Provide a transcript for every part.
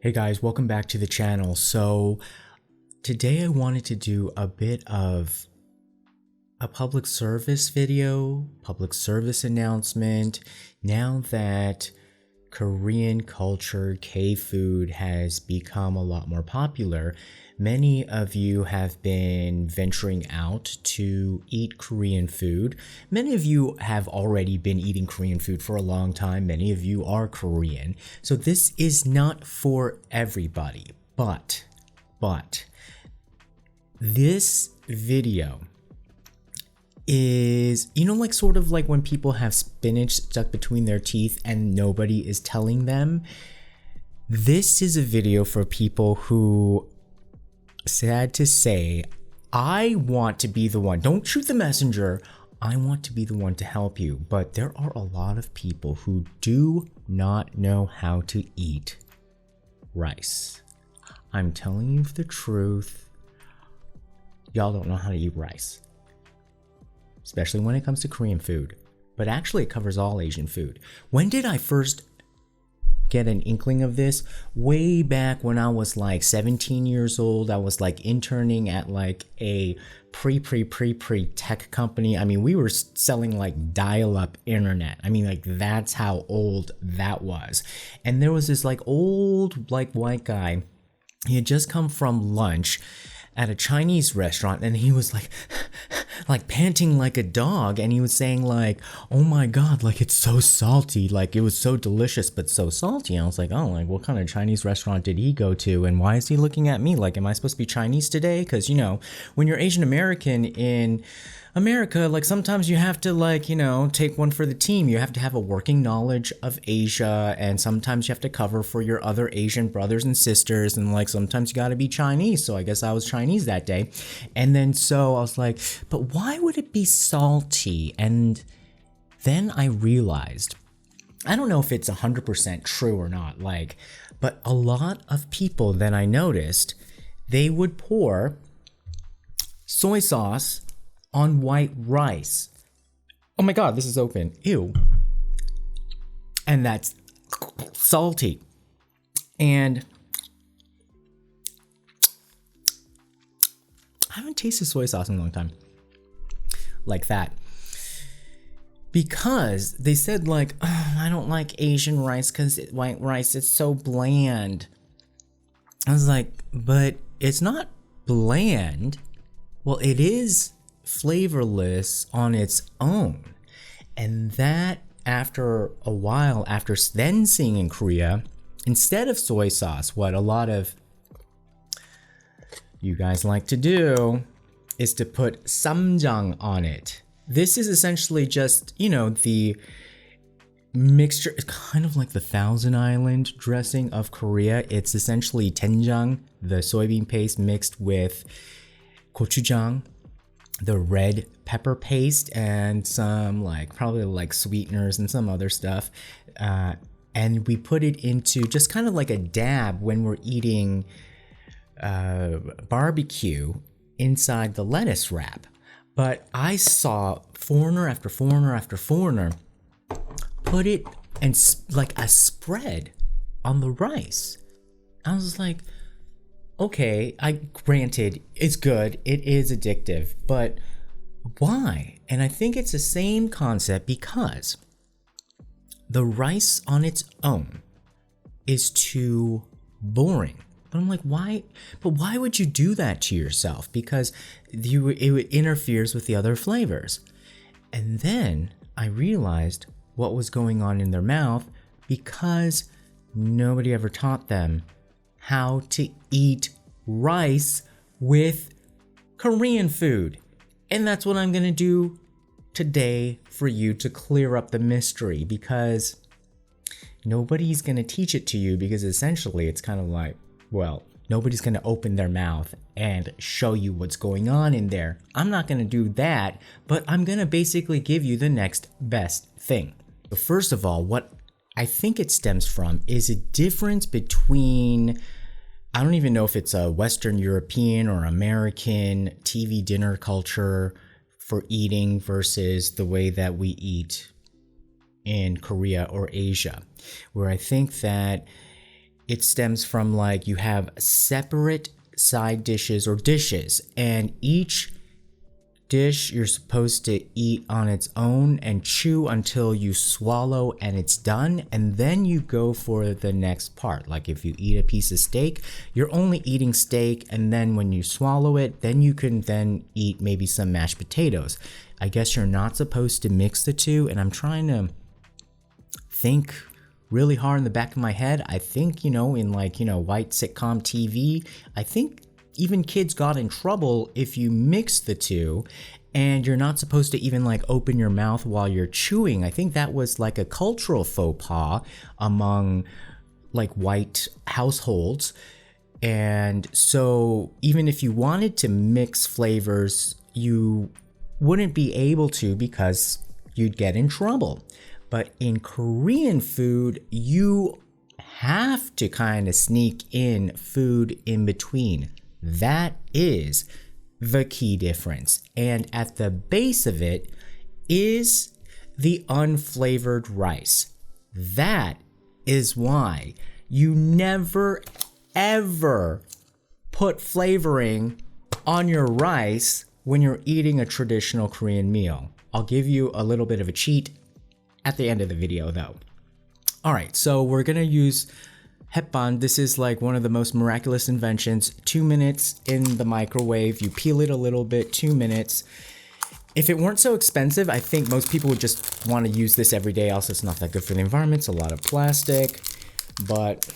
Hey guys, welcome back to the channel. So today I wanted to do a bit of a public service video, public service announcement. Now that Korean culture, K-food has become a lot more popular, many of you have been venturing out to eat Korean food. Many of you have already been eating Korean food for a long time. Many of you are Korean. So this is not for everybody, but this video is, like sort of like when people have spinach stuck between their teeth and nobody is telling them. This is a video for people who, sad to say, I want to be the one. Don't shoot the messenger. I want to be the one to help you. But there are a lot of people who do not know how to eat rice. I'm telling you the truth. Y'all don't know how to eat rice. Especially when it comes to Korean food. But actually it covers all Asian food. When did I first get an inkling of this? Way back when I was like 17 years old. I was like interning at like a pre tech company. I mean, we were selling like dial-up internet. I mean, like that's how old that was. And there was this like old like white guy. He had just come from lunch at a Chinese restaurant, and he was like panting like a dog, and he was saying like, oh my god, like it's so salty, like it was so delicious but so salty. And I was like, oh, like what kind of Chinese restaurant did he go to, and why is he looking at me like, am I supposed to be Chinese today? Because when you're Asian American in America, like sometimes you have to like, take one for the team. You have to have a working knowledge of Asia, and sometimes you have to cover for your other Asian brothers and sisters, and like sometimes you got to be Chinese. So I guess I was Chinese that day. And then so I was like, but why would it be salty? And then I realized, I don't know if it's 100% true or not, like, but a lot of people that I noticed, they would pour soy sauce on white rice. Oh my god, this is open. Ew. And that's salty. And I haven't tasted soy sauce in a long time like that. Because they said like, oh, I don't like Asian rice because white rice is so bland. I was like, but it's not bland. Well, it is flavorless on its own. And that after a while, after then seeing in Korea, instead of soy sauce, what a lot of you guys like to do is to put ssamjang on it. This is essentially just, the mixture. It's kind of like the Thousand Island dressing of Korea. It's essentially Tenjang, the soybean paste mixed with gochujang, the red pepper paste, and some probably like sweeteners and some other stuff. And we put it into just kind of like a dab when we're eating barbecue inside the lettuce wrap. But I saw foreigner after foreigner after foreigner put it and like a spread on the rice. I was like, okay, granted, it's good, it is addictive, but why? And I think it's the same concept because the rice on its own is too boring. But I'm like, why? But why would you do that to yourself? Because it interferes with the other flavors. And then I realized what was going on in their mouth because nobody ever taught them how to eat rice with Korean food. And that's what I'm gonna do today for you to clear up the mystery, because nobody's gonna teach it to you, because essentially it's kind of like, well, nobody's gonna open their mouth and show you what's going on in there. I'm not gonna do that, but I'm gonna basically give you the next best thing. So first of all, what I think it stems from is a difference between, I don't even know if it's a Western European or American TV dinner culture for eating versus the way that we eat in Korea or Asia, where I think that it stems from like you have separate side dishes or dishes, and each dish you're supposed to eat on its own and chew until you swallow and it's done, and then you go for the next part. Like if you eat a piece of steak, you're only eating steak, and then when you swallow it, then you can then eat maybe some mashed potatoes. I guess you're not supposed to mix the two, and I'm trying to think really hard in the back of my head. I think, in like, white sitcom TV, I think even kids got in trouble if you mix the two, and you're not supposed to even like open your mouth while you're chewing. I think that was like a cultural faux pas among like white households. And so even if you wanted to mix flavors, you wouldn't be able to because you'd get in trouble. But in Korean food, you have to kind of sneak in food in between. That is the key difference. And at the base of it is the unflavored rice. That is why you never, ever put flavoring on your rice when you're eating a traditional Korean meal. I'll give you a little bit of a cheat at the end of the video though. All right, so we're gonna use 햇반. This is like one of the most miraculous inventions. 2 minutes in the microwave. You peel it a little bit, 2 minutes. If it weren't so expensive, I think most people would just want to use this every day. Also, it's not that good for the environment. It's a lot of plastic, but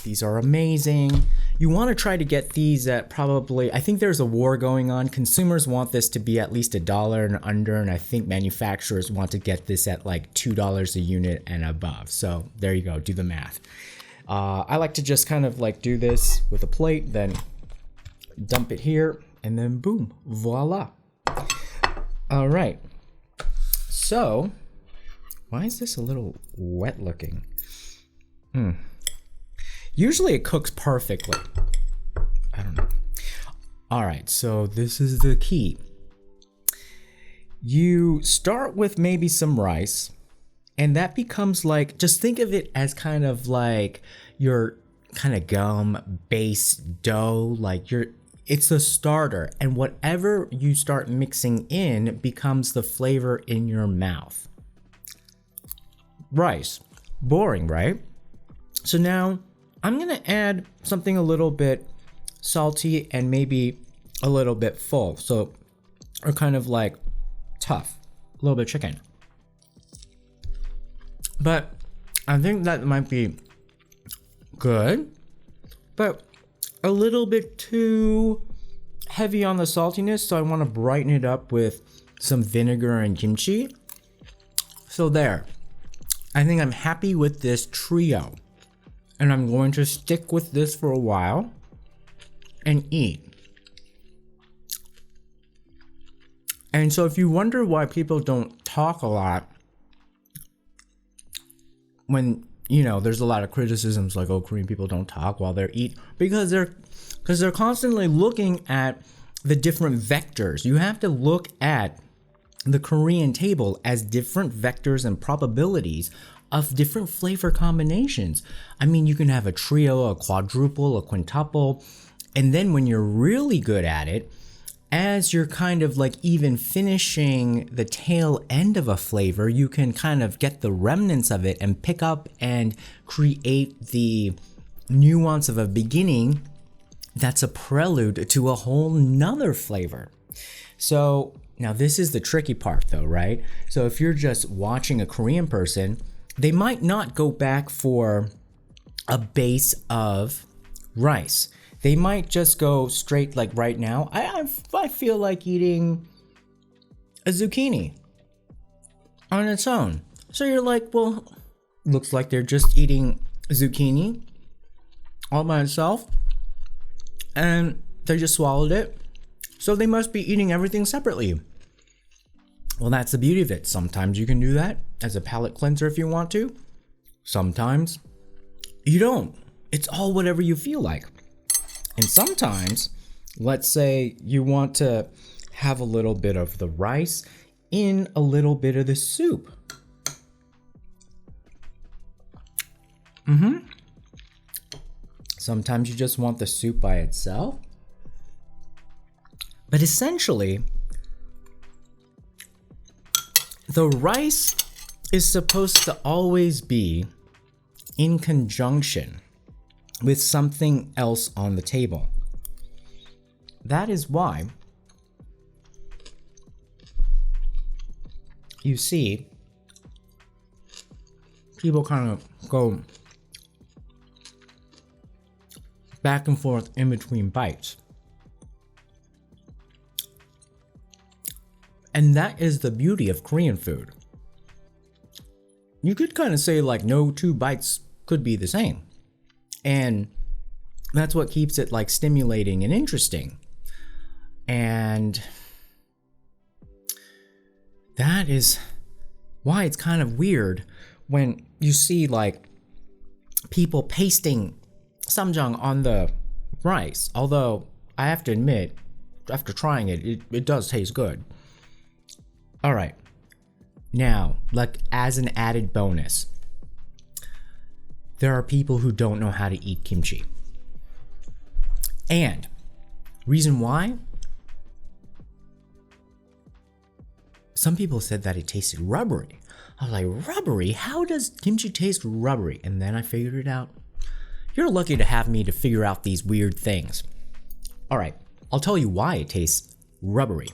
these are amazing. You want to try to get these at probably, I think there's a war going on. Consumers want this to be at least $1 and under, and I think manufacturers want to get this at like $2 a unit and above. So there you go, do the math. I like to just kind of like do this with a plate, then dump it here, and then boom, voila. All right. So, why is this a little wet looking? Usually it cooks perfectly. I don't know. All right, so this is the key. You start with maybe some rice. And that becomes like, just think of it as kind of like your kind of gum base dough, like it's the starter, and whatever you start mixing in becomes the flavor in your mouth. Rice, boring, right? So now I'm gonna add something a little bit salty and maybe a little bit full. So, or kind of like tough, a little bit of chicken. But I think that might be good, but a little bit too heavy on the saltiness, so I want to brighten it up with some vinegar and kimchi. So there. I think I'm happy with this trio, and I'm going to stick with this for a while and eat. And so if you wonder why people don't talk a lot, when, there's a lot of criticisms like, oh, Korean people don't talk while they're eating, because they're constantly looking at the different vectors. You have to look at the Korean table as different vectors and probabilities of different flavor combinations. I mean, you can have a trio, a quadruple, a quintuple, and then when you're really good at it, as you're kind of like even finishing the tail end of a flavor, you can kind of get the remnants of it and pick up and create the nuance of a beginning that's a prelude to a whole nother flavor. So now this is the tricky part though, right? So if you're just watching a Korean person, they might not go back for a base of rice. They might just go straight, like right now, I feel like eating a zucchini on its own. So you're like, well, looks like they're just eating zucchini all by itself, and they just swallowed it. So they must be eating everything separately. Well, that's the beauty of it. Sometimes you can do that as a palate cleanser if you want to. Sometimes you don't. It's all whatever you feel like. And sometimes, let's say you want to have a little bit of the rice in a little bit of the soup. Sometimes you just want the soup by itself. But essentially, the rice is supposed to always be in conjunction with something else on the table. That is why you see people kind of go back and forth in between bites. And that is the beauty of Korean food. You could kind of say like no two bites could be the same. And that's what keeps it like stimulating and interesting. And that is why it's kind of weird when you see like people pasting ssamjang on the rice. Although I have to admit, after trying it, it does taste good. All right, now, like as an added bonus, there are people who don't know how to eat kimchi. And reason why? Some people said that it tasted rubbery. I was like, rubbery? How does kimchi taste rubbery? And then I figured it out. You're lucky to have me to figure out these weird things. All right, I'll tell you why it tastes rubbery.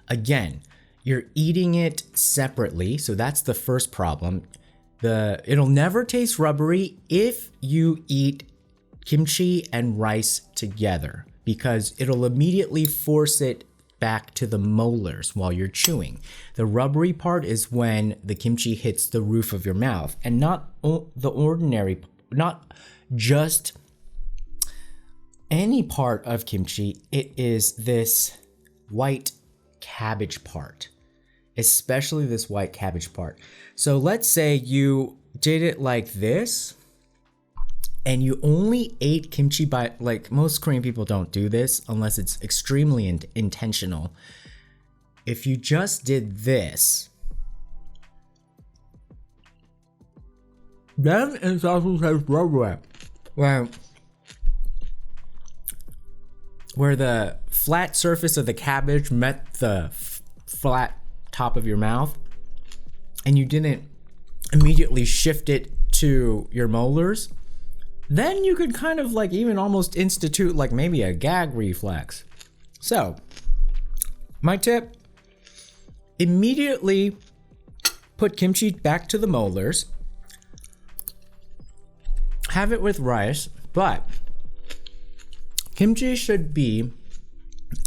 Again, you're eating it separately, so that's the first problem. It'll never taste rubbery if you eat kimchi and rice together, because it'll immediately force it back to the molars while you're chewing. The rubbery part is when the kimchi hits the roof of your mouth, and not the ordinary, not just any part of kimchi. It is this white cabbage part. Especially this white cabbage part. So let's say you did it like this and you only ate kimchi by, like most Korean people don't do this unless it's extremely intentional. If you just did this, then it's also tastes rubbery. Where the flat surface of the cabbage met the flat top of your mouth, and you didn't immediately shift it to your molars, then you could kind of like even almost institute like maybe a gag reflex. So, my tip, immediately put kimchi back to the molars, have it with rice, but kimchi should be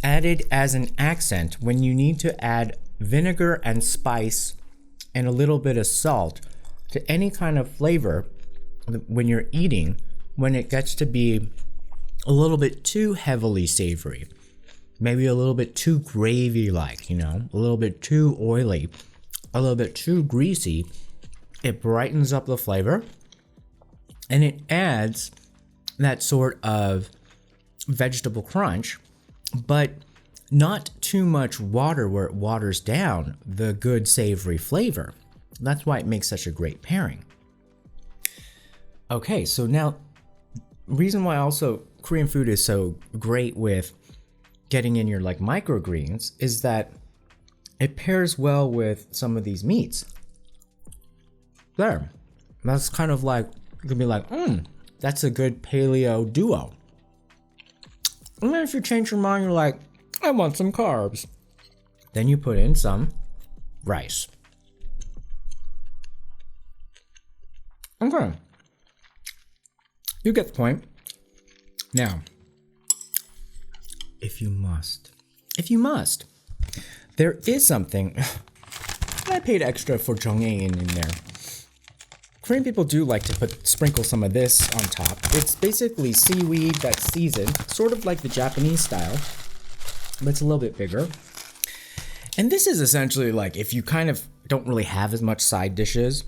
added as an accent when you need to add vinegar and spice and a little bit of salt to any kind of flavor when you're eating, when it gets to be a little bit too heavily savory, maybe a little bit too gravy like, you know, a little bit too oily, a little bit too greasy. It brightens up the flavor and it adds that sort of vegetable crunch, but not too much water where it waters down the good savory flavor. That's why it makes such a great pairing. Okay, so now, reason why also Korean food is so great with getting in your like microgreens is that it pairs well with some of these meats. There, that's kind of like, you can be like, that's a good paleo duo. And then if you change your mind, you're like, I want some carbs. Then you put in some rice. Okay. You get the point. Now, if you must, there is something, I paid extra for jonghae in there. Korean people do like to sprinkle some of this on top. It's basically seaweed that's seasoned, sort of like the Japanese style, but it's a little bit bigger. And this is essentially like if you kind of don't really have as much side dishes,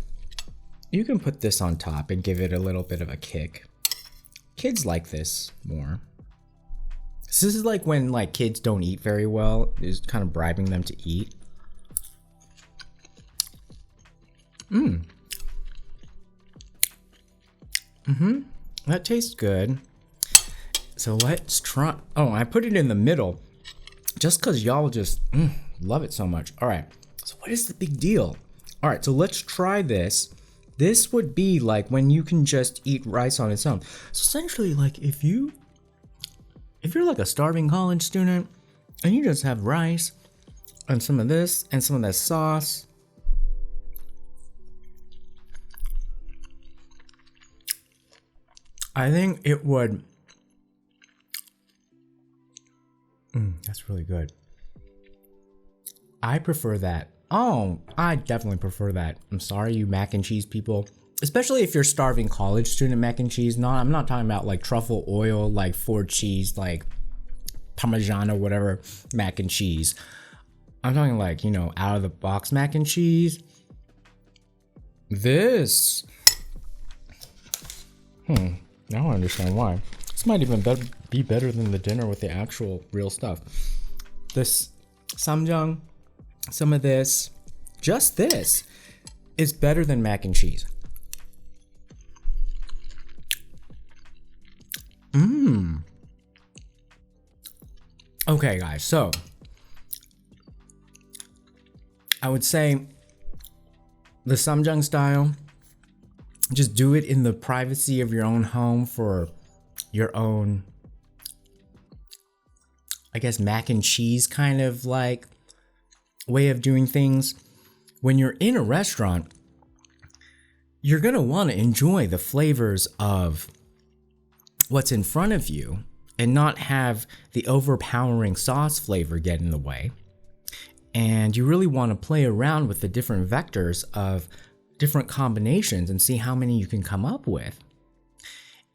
you can put this on top and give it a little bit of a kick. Kids like this more. So this is like when like kids don't eat very well, is kind of bribing them to eat. That tastes good. So let's try. Oh, I put it in the middle just because y'all just love it so much. All right. So what is the big deal? All right. So let's try this. This would be like when you can just eat rice on its own. So essentially, like if you're like a starving college student and you just have rice and some of this and some of that sauce. I think it would. That's really good. I prefer that. Oh, I definitely prefer that. I'm sorry, you mac and cheese people. Especially if you're starving college student mac and cheese. I'm not talking about like truffle oil, like Ford cheese, like Parmigiano, whatever mac and cheese. I'm talking like, out of the box mac and cheese. This. Now I understand why. This might even be better than the dinner with the actual real stuff. This ssamjang, some of this, just this, is better than mac and cheese. Okay, guys, so I would say the ssamjang style, just do it in the privacy of your own home for your own, I guess, mac and cheese kind of like way of doing things. When you're in a restaurant, you're gonna want to enjoy the flavors of what's in front of you and not have the overpowering sauce flavor get in the way. And you really want to play around with the different vectors of different combinations and see how many you can come up with.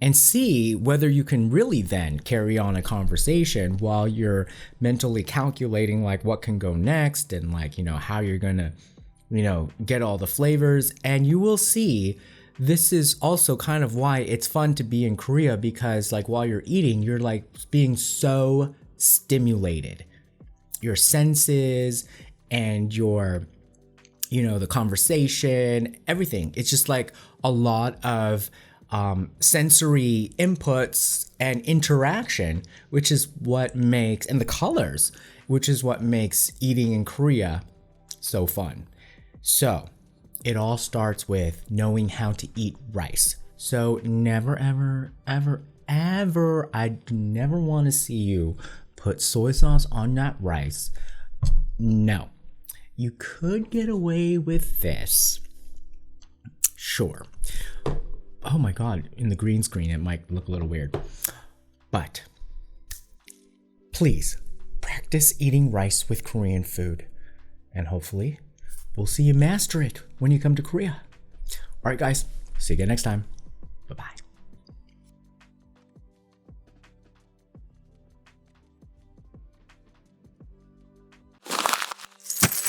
And see whether you can really then carry on a conversation while you're mentally calculating like what can go next and like, how you're gonna, get all the flavors. And you will see this is also kind of why it's fun to be in Korea, because like while you're eating, you're like being so stimulated. Your senses and your, the conversation, everything. It's just like a lot of sensory inputs and interaction, which is what makes, and the colors, which is what makes eating in Korea so fun. So it all starts with knowing how to eat rice. So never, ever, ever, ever, I never want to see you put soy sauce on that rice. No, you could get away with this. Sure. Oh my God, in the green screen, it might look a little weird. But please practice eating rice with Korean food. And hopefully we'll see you master it when you come to Korea. All right, guys, see you again next time. Bye-bye.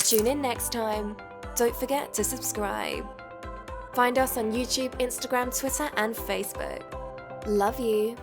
Tune in next time. Don't forget to subscribe. Find us on YouTube, Instagram, Twitter, and Facebook. Love you.